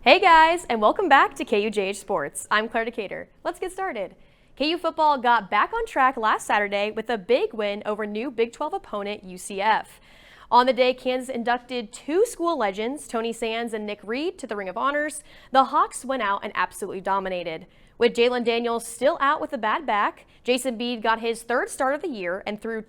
Hey guys, and welcome back to KUJH Sports. I'm Claire Decatur. Let's get started. KU football got back on track last Saturday with a big win over new Big 12 opponent UCF. On the day, Kansas inducted two school legends, Tony Sands and Nick Reed, to the Ring of Honors. The Hawks went out and absolutely dominated. With Jalen Daniels still out with a bad back, Jason Beede got his third start of the year and threw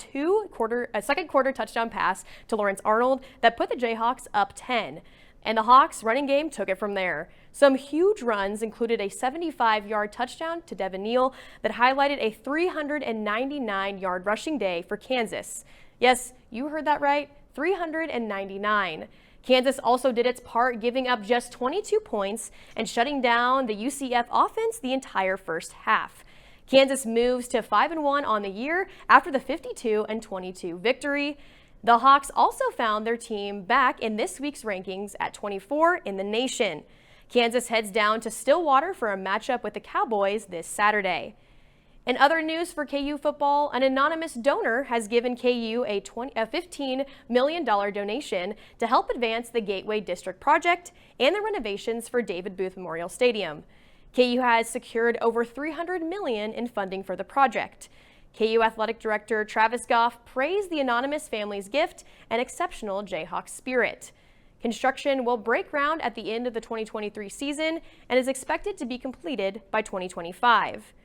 a second quarter touchdown pass to Lawrence Arnold that put the Jayhawks up 10. And the Hawks' running game took it from there. Some huge runs included a 75-yard touchdown to Devin Neal that highlighted a 399-yard rushing day for Kansas. Yes, you heard that right, 399. Kansas also did its part, giving up just 22 points and shutting down the UCF offense the entire first half. Kansas moves to 5-1 on the year after the 52-22 victory. The Hawks also found their team back in this week's rankings at 24 in the nation. Kansas heads down to Stillwater for a matchup with the Cowboys this Saturday. In other news for KU football, an anonymous donor has given KU a $15 million donation to help advance the Gateway District project and the renovations for David Booth Memorial Stadium. KU has secured over $300 million in funding for the project. KU Athletic Director Travis Goff praised the anonymous family's gift and exceptional Jayhawk spirit. Construction will break ground at the end of the 2023 season and is expected to be completed by 2025.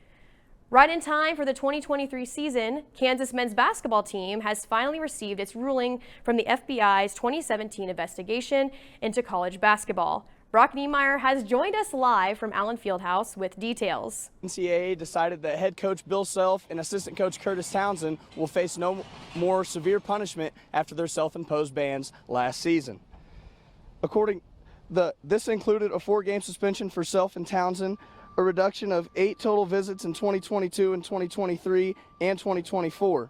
Right in time for the 2023 season, Kansas men's basketball team has finally received its ruling from the FBI's 2017 investigation into college basketball. Brock Niemeyer has joined us live from Allen Fieldhouse with details. NCAA decided that head coach Bill Self and assistant coach Curtis Townsend will face no more severe punishment after their self-imposed bans last season. This included a 4-game suspension for Self and Townsend, a reduction of 8 total visits in 2022 and 2023 and 2024.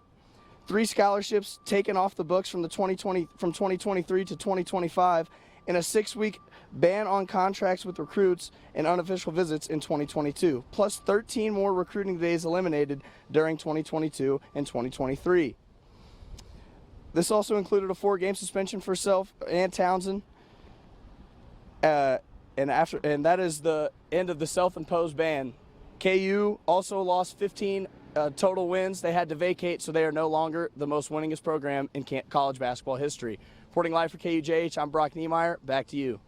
3 scholarships taken off the books from 2023 to 2025, and a 6-week ban on contracts with recruits and unofficial visits in 2022, plus 13 more recruiting days eliminated during 2022 and 2023. This also included a 4-game suspension for Self and Townsend, and that is the end of the self-imposed ban. KU also lost 15 total wins. They had to vacate, so they are no longer the most winningest program in college basketball history. Reporting live for KUJH, I'm Brock Niemeyer. Back to you.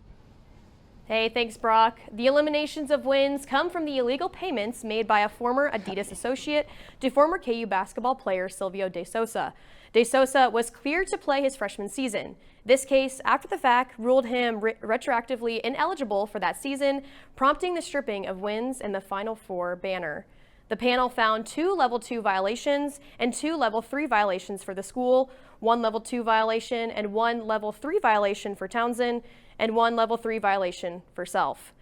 Hey, thanks, Brock. The eliminations of wins come from the illegal payments made by a former Adidas associate to former KU basketball player Silvio De Sousa. De Sousa was cleared to play his freshman season. This case, after the fact, ruled him retroactively ineligible for that season, prompting the stripping of wins in the Final Four banner. The panel found 2 Level 2 violations and 2 Level 3 violations for the school, 1 Level 2 violation and 1 Level 3 violation for Townsend, and 1 Level 3 violation for Self.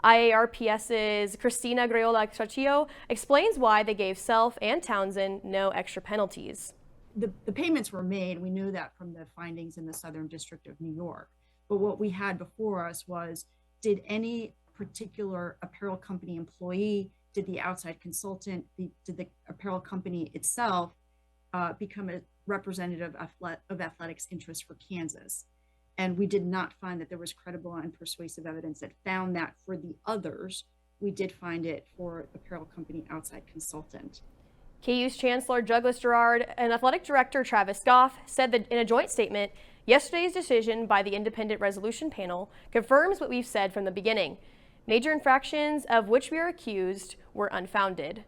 IARPS's Cristina Greola-Trachillo explains why they gave Self and Townsend no extra penalties. The payments were made. We knew that from the findings in the Southern District of New York. But what we had before us was, did any particular apparel company employee, did the outside consultant, did the apparel company itself become a representative of athletics interests for Kansas? And we did not find that there was credible and persuasive evidence that found that for the others. We did find it for apparel company outside consultant. KU's Chancellor Douglas Gerard and Athletic Director Travis Goff said that in a joint statement, yesterday's decision by the Independent Resolution Panel confirms what we've said from the beginning. Major infractions of which we are accused were unfounded.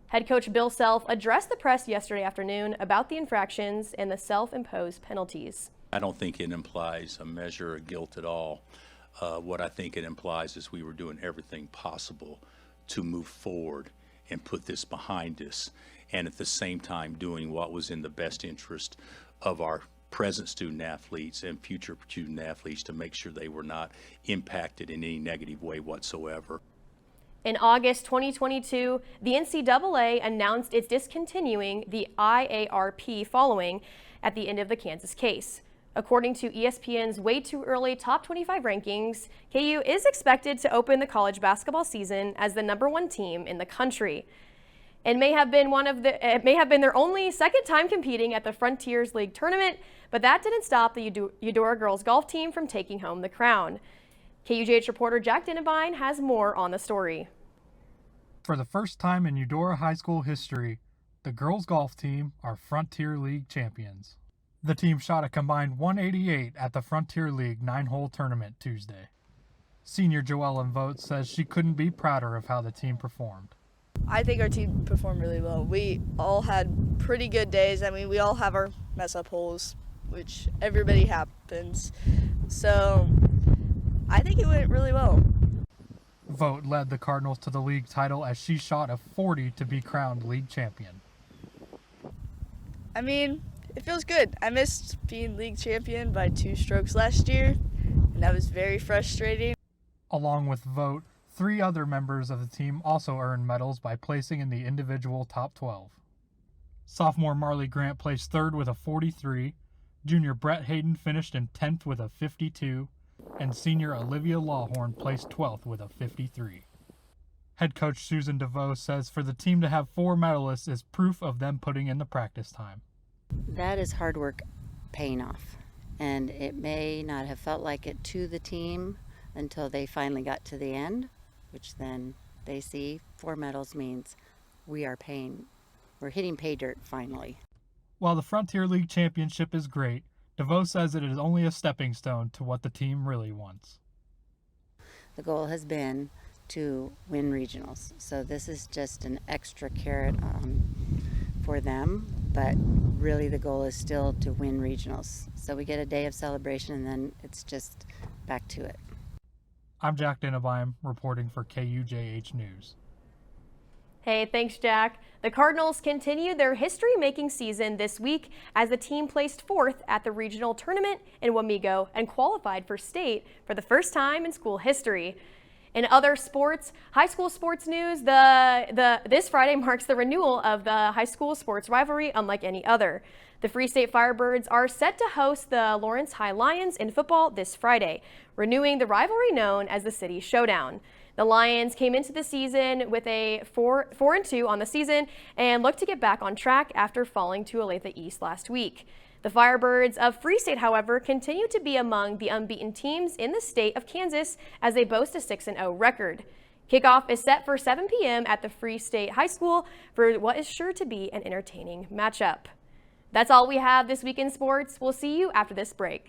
Head coach Bill Self addressed the press yesterday afternoon about the infractions and the self-imposed penalties. I don't think it implies a measure of guilt at all. What I think it implies is we were doing everything possible to move forward and put this behind us, and at the same time doing what was in the best interest of our present student athletes and future student athletes to make sure they were not impacted in any negative way whatsoever. In August 2022, the NCAA announced it's discontinuing the IARP following at the end of the Kansas case. According to ESPN's Way Too Early Top 25 rankings, KU is expected to open the college basketball season as the #1 team in the country. It may have been their only second time competing at the Frontiers League tournament, but that didn't stop the Eudora girls golf team from taking home the crown. KUJH reporter Jack Dinabine has more on the story. For the first time in Eudora High School history, the girls golf team are Frontier League champions. The team shot a combined 188 at the Frontier League 9-hole tournament Tuesday. Senior Joellen Vogt says she couldn't be prouder of how the team performed. I think our team performed really well. We all had pretty good days. I mean, we all have our mess-up holes, which everybody happens. So I think it went really well. Vogt led the Cardinals to the league title as she shot a 40 to be crowned league champion. I mean, it feels good. I missed being league champion by 2 strokes last year, and that was very frustrating. Along with Vogt, 3 other members of the team also earned medals by placing in the individual top 12. Sophomore Marley Grant placed 3rd with a 43, junior Brett Hayden finished in 10th with a 52, and senior Olivia Lawhorn placed 12th with a 53. Head coach Susan DeVoe says for the team to have 4 medalists is proof of them putting in the practice time. That is hard work paying off, and it may not have felt like it to the team until they finally got to the end, which then they see 4 medals means we're hitting pay dirt finally. While the Frontier League championship is great, DeVoe says it is only a stepping stone to what the team really wants. The goal has been to win regionals, so this is just an extra carrot for them, but really the goal is still to win regionals. So we get a day of celebration and then it's just back to it. I'm Jack Dinabine reporting for KUJH News. Hey, thanks, Jack. The Cardinals continued their history-making season this week as the team placed 4th at the regional tournament in Wamego and qualified for state for the first time in school history. In other sports, high school sports news, this Friday marks the renewal of the high school sports rivalry unlike any other. The Free State Firebirds are set to host the Lawrence High Lions in football this Friday, renewing the rivalry known as the City Showdown. The Lions came into the season with a 4-2 on the season and look to get back on track after falling to Olathe East last week. The Firebirds of Free State, however, continue to be among the unbeaten teams in the state of Kansas as they boast a 6-0 record. Kickoff is set for 7 p.m. at the Free State High School for what is sure to be an entertaining matchup. That's all we have this week in sports. We'll see you after this break.